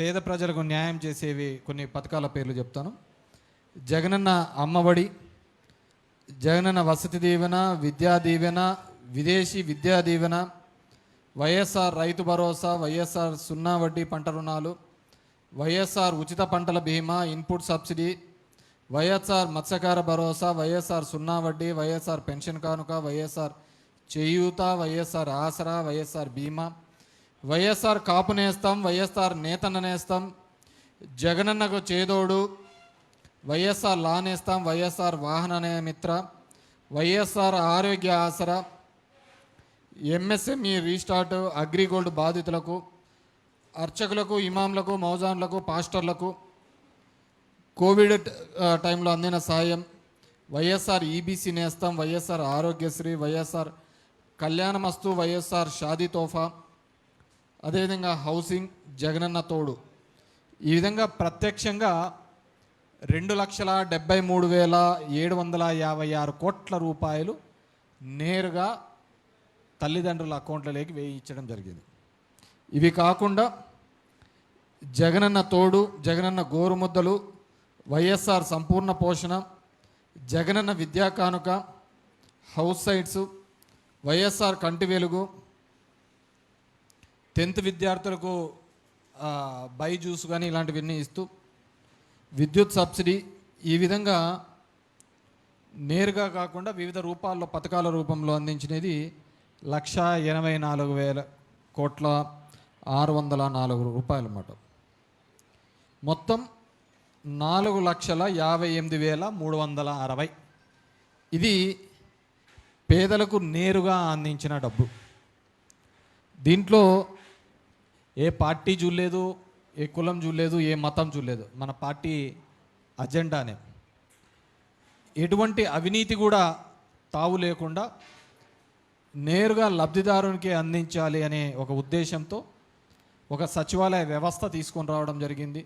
పేద ప్రజలకు న్యాయం చేసేవి కొన్ని పథకాల పేర్లు చెప్తాను. జగనన్న అమ్మఒడి, జగనన్న వసతి దీవెన, విద్యా దీవెన, విదేశీ విద్యా దీవెన, వైఎస్ఆర్ రైతు భరోసా, వైఎస్ఆర్ సున్నా వడ్డీ పంట రుణాలు, వైఎస్ఆర్ ఉచిత పంటల బీమా, ఇన్పుట్ సబ్సిడీ, వైఎస్ఆర్ మత్స్యకార భరోసా, వైఎస్ఆర్ సున్నా వడ్డీ, వైఎస్ఆర్ పెన్షన్ కానుక, వైఎస్ఆర్ చేయూత, వైఎస్ఆర్ ఆసరా, వైఎస్ఆర్ బీమా, వైఎస్ఆర్ కాపు నేస్తం, వైఎస్ఆర్ నేతన్న నేస్తం, జగనన్నకు చేదోడు, వైఎస్ఆర్ లా నేస్తం, వైఎస్ఆర్ వాహన మిత్ర, వైఎస్ఆర్ ఆరోగ్య ఆసరా, ఎంఎస్ఎంఈ రీస్టార్ట్, అగ్రిగోల్డ్ బాధితులకు, అర్చకులకు, ఇమాంలకు, మౌజాన్లకు, పాస్టర్లకు కోవిడ్ టైంలో అందిన సాయం, వైఎస్ఆర్ ఈబీసీ నేస్తం, వైఎస్ఆర్ ఆరోగ్యశ్రీ, వైఎస్ఆర్ కళ్యాణమస్తు, వైఎస్ఆర్ షాదీ తోఫా, అదేవిధంగా హౌసింగ్, జగనన్న తోడు. ఈ విధంగా ప్రత్యక్షంగా 2,73,756 కోట్ల రూపాయలు నేరుగా తల్లిదండ్రుల అకౌంట్లలోకి వేయించడం జరిగింది. ఇవి కాకుండా జగనన్న తోడు, జగనన్న గోరుముద్దలు, వైఎస్ఆర్ సంపూర్ణ పోషణ, జగనన్న విద్యా కానుక, హౌస్ సైట్స్, వైఎస్ఆర్ కంటి వెలుగు, 10th విద్యార్థులకు బైజూస్ కానీ ఇలాంటివన్నీ ఇస్తూ, విద్యుత్ సబ్సిడీ, ఈ విధంగా నేరుగా కాకుండా వివిధ రూపాల్లో పథకాల రూపంలో అందించినది 1,84,604 రూపాయలు అన్నమాట. మొత్తం 4,58,360. ఇది పేదలకు నేరుగా అందించిన డబ్బు. దీంట్లో ఏ పార్టీ చూడలేదు, ఏ కులం చూడలేదు, ఏ మతం చూడలేదు. మన పార్టీ అజెండానే. ఎటువంటి అవినీతి కూడా తావు లేకుండా నేరుగా లబ్ధిదారునికి అందించాలి అనే ఒక ఉద్దేశంతో ఒక సచివాలయ వ్యవస్థ తీసుకొని రావడం జరిగింది.